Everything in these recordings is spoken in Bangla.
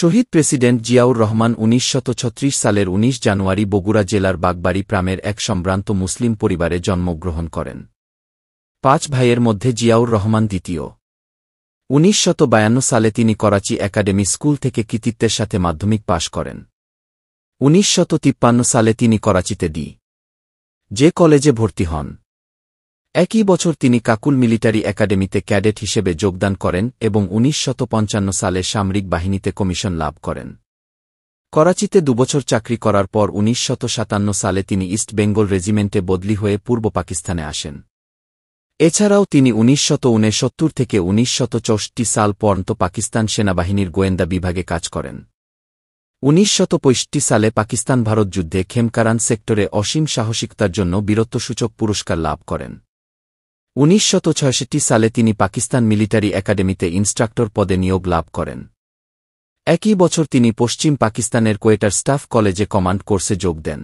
শহীদ প্রেসিডেন্ট জিয়াউর রহমান ১৯৩৬ সালের ১৯ জানুয়ারি বগুড়া জেলার বাগবাড়ি প্রামের এক সম্ভ্রান্ত মুসলিম পরিবারে জন্মগ্রহণ করেন। ৫ ভাইয়ের মধ্যে জিয়াউর রহমান দ্বিতীয়। ১৯৫২ সালে তিনি করাচি একাডেমি স্কুল থেকে কৃতিত্বের সাথে মাধ্যমিক পাশ করেন। ১৯৫৩ সালে তিনি করাচিতে যে কলেজে ভর্তি হন। একই বছর তিনি কাকুল মিলিটারি একাডেমিতে ক্যাডেট হিসেবে যোগদান করেন এবং ১৯৫৫ সালে সামরিক বাহিনীতে কমিশন লাভ করেন। করাচিতে ২ বছর চাকরি করার পর ১৯৫৭ সালে তিনি ইস্ট বেঙ্গল রেজিমেন্টে বদলি হয়ে পূর্ব পাকিস্তানে আসেন। এছাড়াও তিনি ১৯৬৯ থেকে ১৯৬৪ সাল পর্যন্ত পাকিস্তান সেনাবাহিনীর গোয়েন্দা বিভাগে কাজ করেন। ১৯৬৫ সালে পাকিস্তান ভারত যুদ্ধে খেমকারান সেক্টরে অসীম সাহসিকতার জন্য বীরত্বসূচক পুরস্কার লাভ করেন। ১৯৬৬ সালে তিনি পাকিস্তান মিলিটারি একাডেমিতে ইন্সট্রাক্টর পদে নিয়োগ লাভ করেন। একই বছর তিনি পশ্চিম পাকিস্তানের কোয়েটার স্টাফ কলেজে কমান্ড কোর্সে যোগ দেন।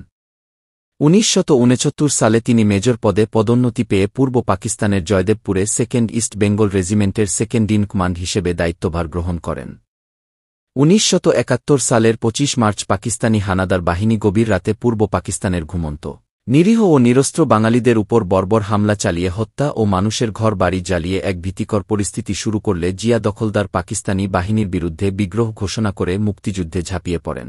১৯৬৯ সালে তিনি মেজর পদে পদোন্নতি পেয়ে পূর্ব পাকিস্তানের জয়দেবপুরে 2nd ইস্ট বেঙ্গল রেজিমেন্টের 2nd ইন কমান্ড হিসেবে দায়িত্বভার গ্রহণ করেন। ১৯৭১ সালের ২৫ মার্চ পাকিস্তানি হানাদার বাহিনী গভীর রাতে পূর্ব পাকিস্তানের ঘুমন্ত, নিরীহ ও নিরস্ত্র বাঙালিদের উপর বর্বর হামলা চালিয়ে হত্যা ও মানুষের ঘর বাড়ি জ্বালিয়ে এক ভীতিকর পরিস্থিতি শুরু করলে জিয়া দখলদার পাকিস্তানি বাহিনীর বিরুদ্ধে বিগ্রহ ঘোষণা করে মুক্তিযুদ্ধে ঝাঁপিয়ে পড়েন।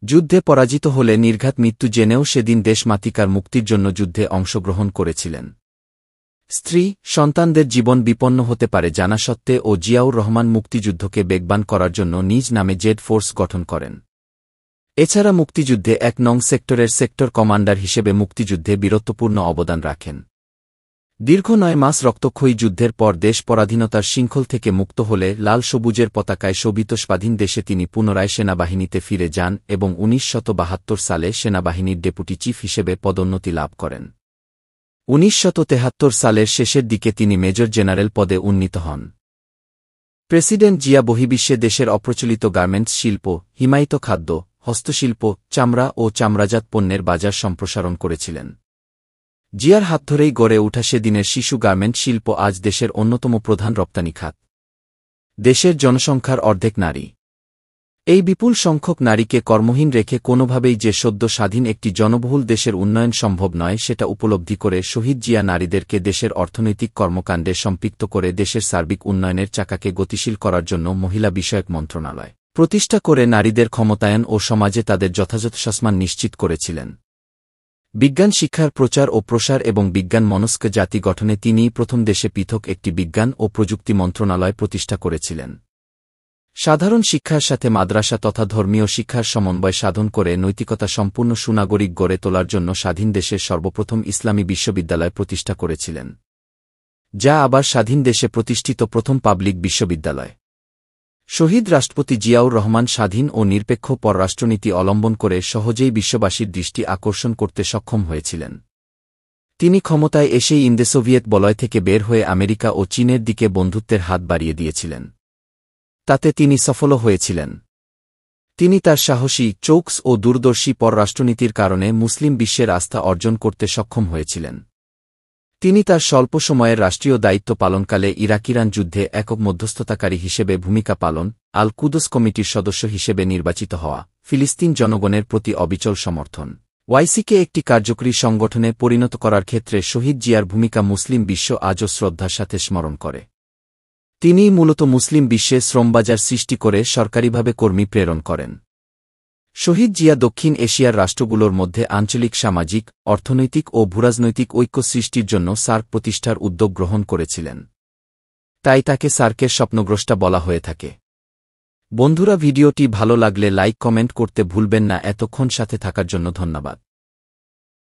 যুদ্ধে পরাজিত হলে নির্ঘাত মৃত্যু জেনেও সেদিন দেশমাতৃকার মুক্তির জন্য যুদ্ধে অংশগ্রহণ করেছিলেন। স্ত্রী, সন্তানদের জীবন বিপন্ন হতে পারে জানা সত্ত্বেও জিয়াউর রহমান মুক্তিযুদ্ধকে বেগবান করার জন্য নিজ নামে জেড ফোর্স গঠন করেন। এছাড়া মুক্তিযুদ্ধে ১ নং সেক্টরের সেক্টর কমান্ডার হিসেবে মুক্তিযুদ্ধে বীরত্বপূর্ণ অবদান রাখেন। দীর্ঘ ৯ মাস রক্তক্ষয়ী যুদ্ধের পর দেশ পরাধীনতার শৃঙ্খল থেকে মুক্ত হলে লাল সবুজের পতাকায় শোভিত স্বাধীন দেশে তিনি পুনরায় সেনাবাহিনীতে ফিরে যান এবং ১৯৭২ সালে সেনাবাহিনীর ডেপুটি চিফ হিসেবে পদোন্নতি লাভ করেন। ১৯৭৩ সালের শেষের দিকে তিনি মেজর জেনারেল পদে উন্নীত হন। প্রেসিডেন্ট জিয়া বহির্বিশ্বে দেশের অপ্রচলিত গার্মেন্টস শিল্প, হিমায়িত খাদ্য, হস্তশিল্প, চামড়া ও চামড়াজাত পণ্যের বাজার সম্প্রসারণ করেছিলেন। জিয়ার হাত ধরেই গড়ে ওঠা সেদিনের শিশু গার্মেন্ট শিল্প আজ দেশের অন্যতম প্রধান রপ্তানি খাত। দেশের জনসংখ্যার অর্ধেক নারী। এই বিপুল সংখ্যক নারীকে কর্মহীন রেখে কোনোভাবেই যে সদ্য স্বাধীন একটি জনবহুল দেশের উন্নয়ন সম্ভব নয় সেটা উপলব্ধি করে শহীদ জিয়া নারীদেরকে দেশের অর্থনৈতিক কর্মকাণ্ডে সম্পৃক্ত করে দেশের সার্বিক উন্নয়নের চাকাকে গতিশীল করার জন্য মহিলা বিষয়ক মন্ত্রণালয় প্রতিষ্ঠা করে নারীদের ক্ষমতায়ন ও সমাজে তাদের যথাযথ সম্মান নিশ্চিত করেছিলেন। বিজ্ঞান শিক্ষার প্রচার ও প্রসার এবং বিজ্ঞান মনস্ক জাতি গঠনে তিনিই প্রথম দেশে পৃথক একটি বিজ্ঞান ও প্রযুক্তি মন্ত্রণালয় প্রতিষ্ঠা করেছিলেন। সাধারণ শিক্ষার সাথে মাদ্রাসা তথা ধর্মীয় শিক্ষার সমন্বয় সাধন করে নৈতিকতা সম্পূর্ণ সুনাগরিক গড়ে তোলার জন্য স্বাধীন দেশের সর্বপ্রথম ইসলামী বিশ্ববিদ্যালয় প্রতিষ্ঠা করেছিলেন, যা আবার স্বাধীন দেশে প্রতিষ্ঠিত প্রথম পাবলিক বিশ্ববিদ্যালয়। শহীদ রাষ্ট্রপতি জিয়াউর রহমান স্বাধীন ও নিরপেক্ষ পররাষ্ট্রনীতি অবলম্বন করে সহজেই বিশ্ববাসীর দৃষ্টি আকর্ষণ করতে সক্ষম হয়েছিলেন। তিনি ক্ষমতায় এসেই ইন্দো সোভিয়েত বলয় থেকে বের হয়ে আমেরিকা ও চীনের দিকে বন্ধুত্বের হাত বাড়িয়ে দিয়েছিলেন। তাতে তিনি সফলও হয়েছিলেন। তিনি তার সাহসী, চৌকস ও দূরদর্শী পররাষ্ট্রনীতির কারণে মুসলিম বিশ্বের আস্থা অর্জন করতে সক্ষম হয়েছিলেন। তিনি তার স্বল্প সময়ের রাষ্ট্রীয় দায়িত্ব পালনকালে ইরাক-ইরান যুদ্ধে একক মধ্যস্থতাকারী হিসেবে ভূমিকা পালন, আল কুদস কমিটির সদস্য হিসেবে নির্বাচিত হওয়া, ফিলিস্তিন জনগণের প্রতি অবিচল সমর্থন, ওয়াইসিকে একটি কার্যকরী সংগঠনে পরিণত করার ক্ষেত্রে শহীদ জিয়ার ভূমিকা মুসলিম বিশ্ব আজও শ্রদ্ধার সাথে স্মরণ করে। তিনিই মূলত মুসলিম বিশ্বে শ্রমবাজার সৃষ্টি করে সরকারিভাবে কর্মী প্রেরণ করেন। শহীদ জিয়া দক্ষিণ এশিয়ার রাষ্ট্রগুলোর মধ্যে আঞ্চলিক সামাজিক, অর্থনৈতিক ও ভূরাজনৈতিক ঐক্য সৃষ্টির জন্য সার্ক প্রতিষ্ঠার উদ্যোগ গ্রহণ করেছিলেন। তাই তাকে সার্কের স্বপ্নগ্রষ্টা বলা হয়ে থাকে। বন্ধুরা, ভিডিওটি ভালো লাগলে লাইক কমেন্ট করতে ভুলবেন না। এতক্ষণ সাথে থাকার জন্য ধন্যবাদ।